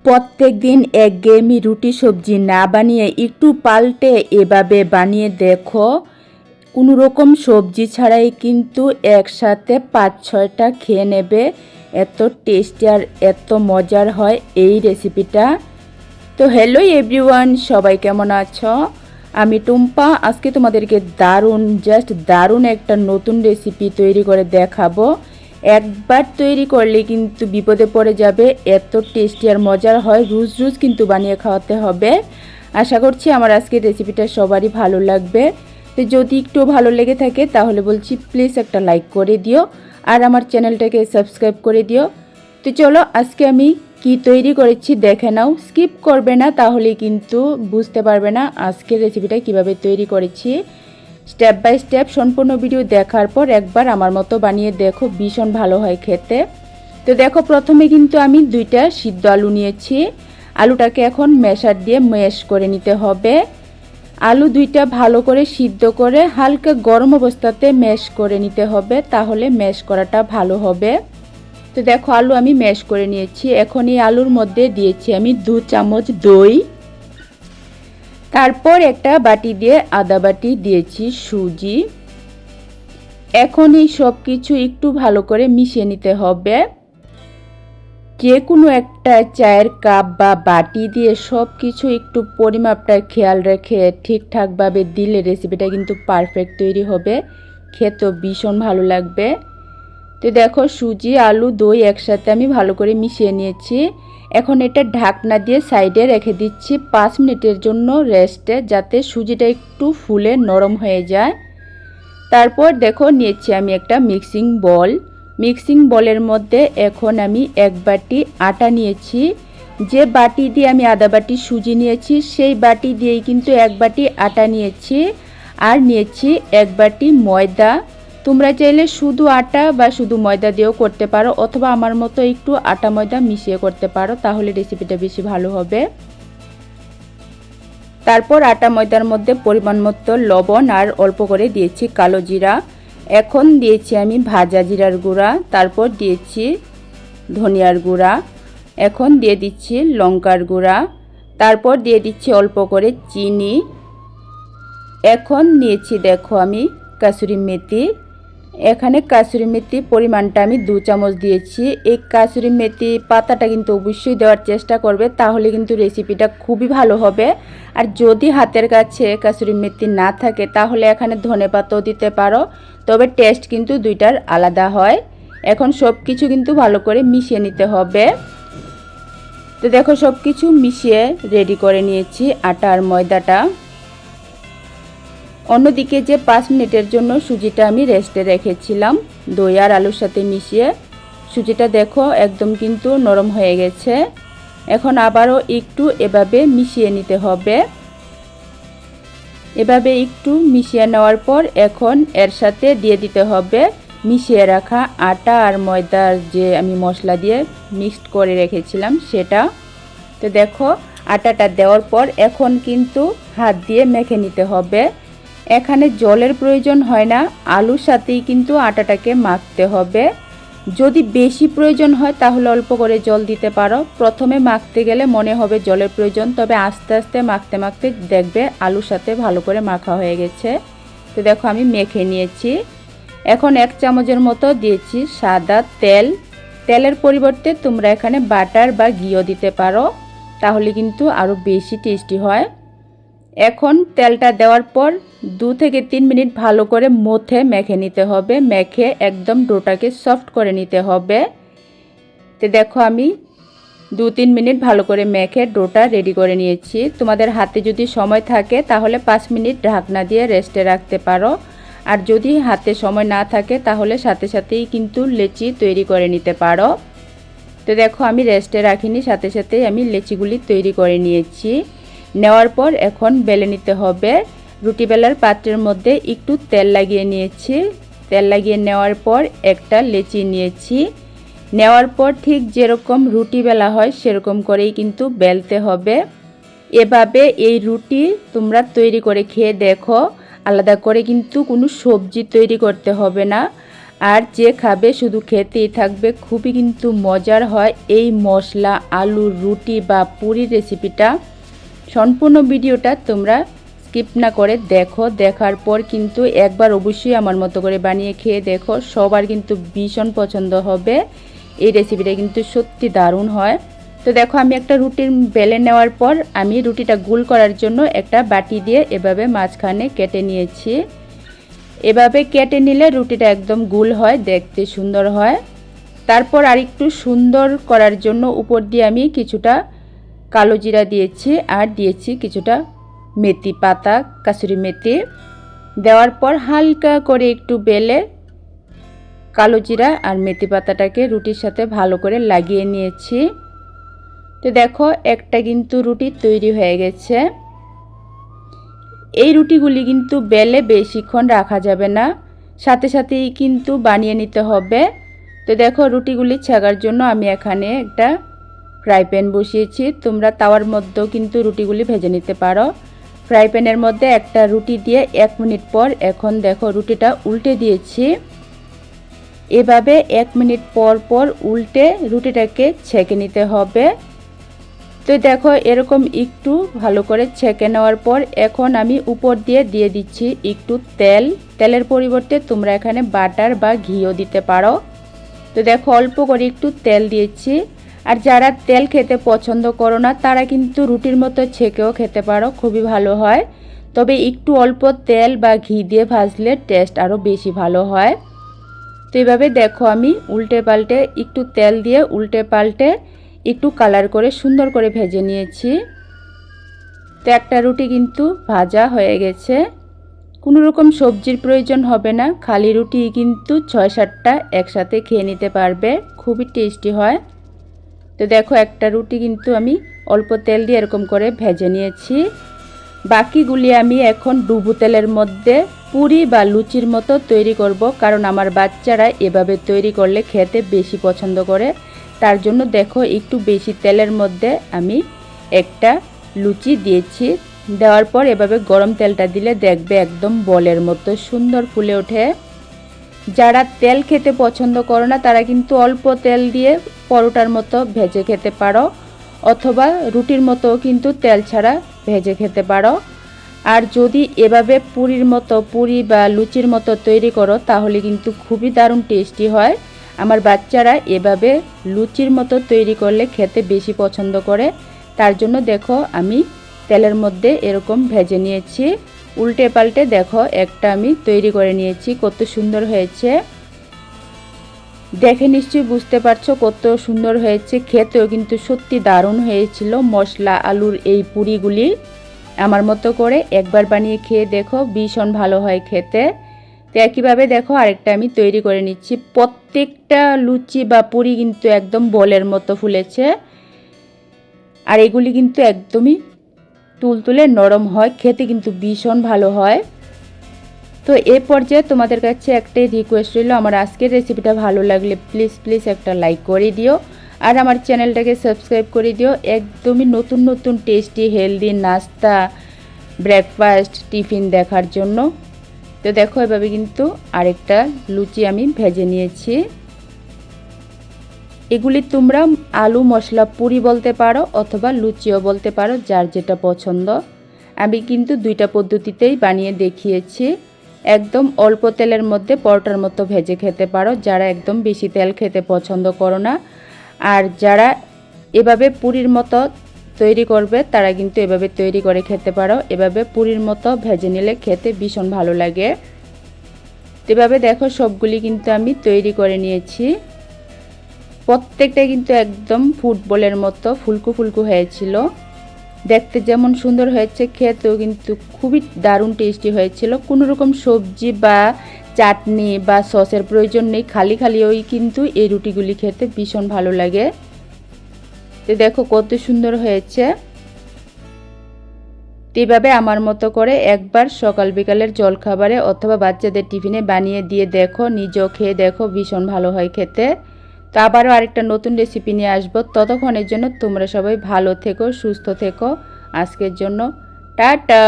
প্রত্যেক দিন একঘেয়েমি রুটি সবজি না বানিয়ে একটু পাল্টে এভাবে বানিয়ে দেখো। কোনো রকম সবজি ছাড়াই কিন্তু একসাথে ৫-৬টা খেয়ে নেবে। এত টেস্টি আর এত মজার হয় এই রেসিপিটা। তো হ্যালো এভরিওয়ান, সবাই কেমন আছো? আমি টুম্পা। আজকে তোমাদেরকে দারুণ একটা নতুন রেসিপি তৈরি করে দেখাবো। একবার তৈরি করলে কিন্তু বিপদে পড়ে যাবে, এত টেস্টি আর মজার হয়। রোজ কিন্তু বানিয়ে খাওয়াতে হবে। আশা করছি আমার আজকের রেসিপিটা সবারই ভালো লাগবে। তো যদি একটু ভালো লেগে থাকে তাহলে বলছি প্লিজ একটা লাইক করে দিও আর আমার চ্যানেলটাকে সাবস্ক্রাইব করে দিও। তো চলো আজকে আমি কি তৈরি করেছি দেখে নাও, স্কিপ করবে না, তাহলে কিন্তু বুঝতে পারবে না আজকের রেসিপিটা কিভাবে তৈরি করেছি। স্টেপ বাই স্টেপ সম্পূর্ণ ভিডিও দেখার পর একবার আমার মতো বানিয়ে দেখো, ভীষণ ভালো হয় খেতে। তো দেখো, প্রথমে কিন্তু আমি 2টা সিদ্ধ আলু নিয়েছি। আলুটাকে এখন ম্যাশার দিয়ে ম্যাশ করে নিতে হবে। আলু 2টা ভালো করে সিদ্ধ করে হালকা গরম অবস্থাতে ম্যাশ করে নিতে হবে, তাহলে ম্যাশ করাটা ভালো হবে। তো দেখো, আলু আমি ম্যাশ করে নিয়েছি। এখন এই আলুর মধ্যে দিয়েছি আমি 2 চামচ দই। তারপর একটা বাটি দিয়ে আদা বাটি দিয়েছি সুজি। এখন এই সব কিছু একটু ভালো করে মিশিয়ে নিতে হবে। যে কোনো একটা চায়ের কাপ বা বাটি দিয়ে সব কিছু একটু পরিমাপটা খেয়াল রেখে ঠিকঠাকভাবে দিলে রেসিপিটা কিন্তু পারফেক্ট তৈরি হবে, খেতে ভীষণ ভালো লাগবে। তো দেখো, সুজি আলু দই একসাথে আমি ভালো করে মিশিয়ে নিয়েছি। এখন এটা ঢাকনা দিয়ে সাইডে রেখে দিচ্ছি 5 মিনিটের জন্য রেস্টে, যাতে সুজিটা একটু ফুলে নরম হয়ে যায়। তারপর দেখো, নিয়েছি আমি একটা মিক্সিং বলের মধ্যে এখন আমি 1 বাটি আটা নিয়েছি। যে বাটি দিয়ে আমি আধা বাটি সুজি নিয়েছি সেই বাটি দিয়েই কিন্তু 1 বাটি আটা নিয়েছি। আর নিয়েছি 1 বাটি ময়দা। তোমরা চাইলে শুধু আটা বা শুধু ময়দা দিয়েও করতে পারো, অথবা আমার মতো একটু আটা ময়দা মিশিয়ে করতে পারো, তাহলে রেসিপিটা বেশি ভালো হবে। তারপর আটা ময়দার মধ্যে পরিমাণ মতো লবণ আর অল্প করে দিয়েছি কালো জিরা। এখন দিয়েছি আমি ভাজা জিরার গুঁড়া, তারপর দিয়েছি ধনিয়ার গুঁড়া, এখন দিয়ে দিচ্ছি লঙ্কার গুঁড়া, তারপর দিয়ে দিচ্ছি অল্প করে চিনি। এখন নিয়েছি দেখো আমি কাসুরি মেথি। এখানে কাসুরি মেথি পরিমাণটা আমি 2 চামচ দিয়েছি। এই কাসুরি মেথি পাতাটা কিন্তু অবশ্যই দেওয়ার চেষ্টা করবে, তাহলে কিন্তু রেসিপিটা খুবই ভালো হবে। আর যদি হাতের কাছে কাসুরি মেথি না থাকে তাহলে এখানে ধনেপাতাও দিতে পারো, তবে টেস্ট কিন্তু দুইটার আলাদা হয়। এখন সব কিছু কিন্তু ভালো করে মিশিয়ে নিতে হবে। তো দেখো, সব কিছু মিশিয়ে রেডি করে নিয়েছি আটা আর ময়দাটা। অন্যদিকে যে 5 মিনিটের জন্য সুজিটা আমি রেস্টে রেখেছিলাম দই আর আলুর সাথে মিশিয়ে, সুজিটা দেখো একদম কিন্তু নরম হয়ে গেছে। এখন আবারও একটু এভাবে মিশিয়ে নিতে হবে। এভাবে একটু মিশিয়ে নেওয়ার পর এখন এর সাথে দিয়ে দিতে হবে মিশিয়ে রাখা আটা আর ময়দার যে আমি মশলা দিয়ে মিক্সড করে রেখেছিলাম সেটা। তো দেখো, আটাটা দেওয়ার পর এখন কিন্তু হাত দিয়ে মেখে নিতে হবে। এখানে জলের প্রয়োজন হয় না, আলুর সাথেই কিন্তু আটাটাকে মাখতে হবে। যদি বেশি প্রয়োজন হয় তাহলে অল্প করে জল দিতে পারো। প্রথমে মাখতে গেলে মনে হবে জলের প্রয়োজন, তবে আস্তে আস্তে মাখতে মাখতে দেখবে আলুর সাথে ভালো করে মাখা হয়ে গেছে। তো দেখো, আমি মেখে নিয়েছি। এখন 1 চামচের মতো দিয়েছি সাদা তেল। তেলের পরিবর্তে তোমরা এখানে বাটার বা ঘিও দিতে পারো, তাহলে কিন্তু আরও বেশি টেস্টি হয়। এখন তেলটা দেওয়ার পর 2 থেকে 3 মিনিট ভালো করে মথে মেখে নিতে হবে। মেখে একদম ডোটাকে সফট করে নিতে হবে। তো দেখো, আমি 2-3 মিনিট ভালো করে মেখে ডোটা রেডি করে নিয়েছি। তোমাদের হাতে যদি সময় থাকে তাহলে 5 মিনিট ঢাকনা দিয়ে রেস্টে রাখতে পারো, আর যদি হাতে সময় না থাকে তাহলে সাথে সাথেই কিন্তু লেচি তৈরি করে নিতে পারো। তো দেখো, আমি রেস্টে রাখিনি, সাথে সাথেই আমি লেচিগুলি তৈরি করে নিয়েছি। নেওয়ার পর এখন বেলে নিতে হবে। রুটি বেলার পাত্রের মধ্যে একটু তেল লাগিয়ে নিয়েছি। তেল লাগিয়ে নেওয়ার পর একটা লেচি নিয়েছি। নেওয়ার পর ঠিক যেরকম রুটি বেলা হয় সেরকম করেই কিন্তু বেলতে হবে। এভাবে এই রুটি তোমরা তৈরি করে খেয়ে দেখো, আলাদা করে কিন্তু কোনো সবজি তৈরি করতে হবে না। আর যে খাবে শুধু খেতেই থাকবে। খুবই কিন্তু মজার হয় এই মশলা আলুর রুটি বা পুরি রেসিপিটা। সম্পূর্ণ ভিডিওটা তোমরা স্কিপ না করে দেখো। দেখার পর কিন্তু একবার অবশ্যই আমার মতো করে বানিয়ে খেয়ে দেখো, সবার কিন্তু ভীষণ পছন্দ হবে। এই রেসিপিটা কিন্তু সত্যি দারুণ হয়। তো দেখো আমি একটা রুটির বেলে নেওয়ার পর আমি রুটিটা গোল করার জন্য একটা বাটি দিয়ে এভাবে মাঝখানে কেটে নিয়েছি। এভাবে কেটে নিলে রুটিটা একদম গোল হয়, দেখতে সুন্দর হয়। তারপর আরেকটু সুন্দর করার জন্য উপর দিয়ে আমি কিছুটা কালো জিরা দিয়েছি আর দিয়েছি কিছুটা মেথি পাতা, কাসুরি মেথি। দেওয়ার পর হালকা করে একটু বেলে কালো জিরা আর মেথি পাতাটাকে রুটির সাথে ভালো করে লাগিয়ে নিয়েছি। তো দেখো একটা কিন্তু রুটি তৈরি হয়ে গেছে। এই রুটিগুলি কিন্তু বেলে বেশিক্ষণ রাখা যাবে না, সাথে সাথেই কিন্তু বানিয়ে নিতে হবে। তো দেখো রুটিগুলি ছেঁকার জন্য আমি এখানে একটা ফ্রাই প্যান বসিয়েছি। তোমরা তাওয়ার মধ্যেও কিন্তু রুটিগুলি ভেজে নিতে পারো। ফ্রাই প্যানের মধ্যে একটা রুটি দিয়ে 1 মিনিট পর এখন দেখো রুটিটা উল্টে দিয়েছি। এভাবে 1 মিনিট পর পর উল্টে রুটিটাকে ছেঁকে নিতে হবে। তো দেখো এরকম একটু ভালো করে ছেঁকে নেওয়ার পর এখন আমি উপর দিয়ে দিচ্ছি একটু তেলের পরিবর্তে তোমরা এখানে বাটার বা ঘিও দিতে পারো। তো দেখো অল্প করে একটু তেল দিয়েছি। আর যারা তেল খেতে পছন্দ করো না তারা কিন্তু রুটির মতো ছেঁকেও খেতে পারো, খুবই ভালো হয়। তবে একটু অল্প তেল বা ঘি দিয়ে ভাজলে টেস্ট আরও বেশি ভালো হয়। তো এইভাবে দেখো আমি উল্টে পাল্টে একটু তেল দিয়ে উল্টে পাল্টে একটু কালার করে সুন্দর করে ভেজে নিয়েছি। তো একটা রুটি কিন্তু ভাজা হয়ে গেছে। কোনো রকম সবজির প্রয়োজন হবে না, খালি রুটি কিন্তু 6-7টা একসাথে খেয়ে নিতে পারবে, খুবই টেস্টি হয়। তো দেখো একটা রুটি কিন্তু আমি অল্প তেল দিয়ে এরকম করে ভেজে নিয়েছি। বাকিগুলি আমি এখন ডুবো তেলের মধ্যে পুরি বা লুচির মতো তৈরি করব, কারণ আমার বাচ্চারা এভাবে তৈরি করলে খেতে বেশি পছন্দ করে। তার জন্য দেখো একটু বেশি তেলের মধ্যে আমি একটা লুচি দিয়েছি। দেওয়ার পর এভাবে গরম তেলটা দিলে দেখবে একদম বলের মতো সুন্দর ফুলে ওঠে। যারা তেল খেতে পছন্দ করো না তারা কিন্তু অল্প তেল দিয়ে পরোটার মতো ভেজে খেতে পারো, অথবা রুটির মতো কিন্তু তেল ছাড়া ভেজে খেতে পারো। আর যদি এভাবে পুরি বা লুচির মতো তৈরি করো তাহলে কিন্তু খুবই দারুণ টেস্টি হয়। আমার বাচ্চারা এভাবে লুচির মতো তৈরি করলে খেতে বেশি পছন্দ করে। তার জন্য দেখো আমি তেলের মধ্যে এরকম ভেজে নিয়েছি। উল্টে পাল্টে দেখো একটা আমি তৈরি করে নিয়েছি, কত সুন্দর হয়েছে দেখে নিশ্চয়ই বুঝতে পারছো কত সুন্দর হয়েছে। খেতেও কিন্তু সত্যি দারুণ হয়েছিল মশলা আলুর এই পুরিগুলি। আমার মতো করে একবার বানিয়ে খেয়ে দেখো, ভীষণ ভালো হয় খেতে। তো একইভাবে দেখো আরেকটা আমি তৈরি করে নিচ্ছি। প্রত্যেকটা লুচি বা পুরি কিন্তু একদম বলের মতো ফুলেছে। আর এগুলি কিন্তু একদমই তুলতুলে নরম হয়, খেতে কিন্তু ভীষণ ভালো হয়। তো এই পর্যায়ে তোমাদের কাছে একটাই রিকোয়েস্ট রইল, আমার আজকের রেসিপিটা ভালো লাগলে প্লিজ একটা লাইক করে দিও আর আমার চ্যানেলটাকে সাবস্ক্রাইব করে দিও একদমই নতুন নতুন টেস্টি হেলদি নাস্তা, ব্রেকফাস্ট, টিফিন দেখার জন্য। তো দেখো এভাবে কিন্তু আরেকটা লুচি আমি ভেজে নিয়েছি। এগুলি তোমরা আলু মশলা পুরি বলতে পারো অথবা লুচিও বলতে পারো, যার যেটা পছন্দ। আমি কিন্তু দুইটা পদ্ধতিতেই বানিয়ে দেখিয়েছি। একদম অল্প তেলের মধ্যে পরোটার মতো ভেজে খেতে পারো যারা একদম বেশি তেল খেতে পছন্দ করো না। আর যারা এভাবে পুরির মতো তৈরি করবে তারা কিন্তু এভাবে তৈরি করে খেতে পারো। এভাবে পুরির মতো ভেজে নিলে খেতে ভীষণ ভালো লাগে। এভাবে দেখো সবগুলি কিন্তু আমি তৈরি করে নিয়েছি। প্রত্যেকটা কিন্তু একদম ফুটবলের মতো ফুলকো ফুলকো হয়েছিল, দেখতে যেমন সুন্দর হয়েছে খেতেও কিন্তু খুবই দারুণ টেস্টি হয়েছিল। কোনো রকম সবজি বা চাটনি বা সসের প্রয়োজন নেই, খালি ওই কিন্তু এই রুটিগুলি খেতে ভীষণ ভালো লাগে। তো দেখো কত সুন্দর হয়েছে। এইভাবে আমার মতো করে একবার সকাল বিকালের জলখাবারে অথবা বাচ্চাদের টিফিনে বানিয়ে দিয়ে দেখো, নিজেও খেয়ে দেখো, ভীষণ ভালো হয় খেতে। তো আবারও আরেকটা নতুন রেসিপি নিয়ে আসবো, ততক্ষণের জন্য তোমরা সবাই ভালো থেকো, সুস্থ থেকো। আজকের জন্য টাটা।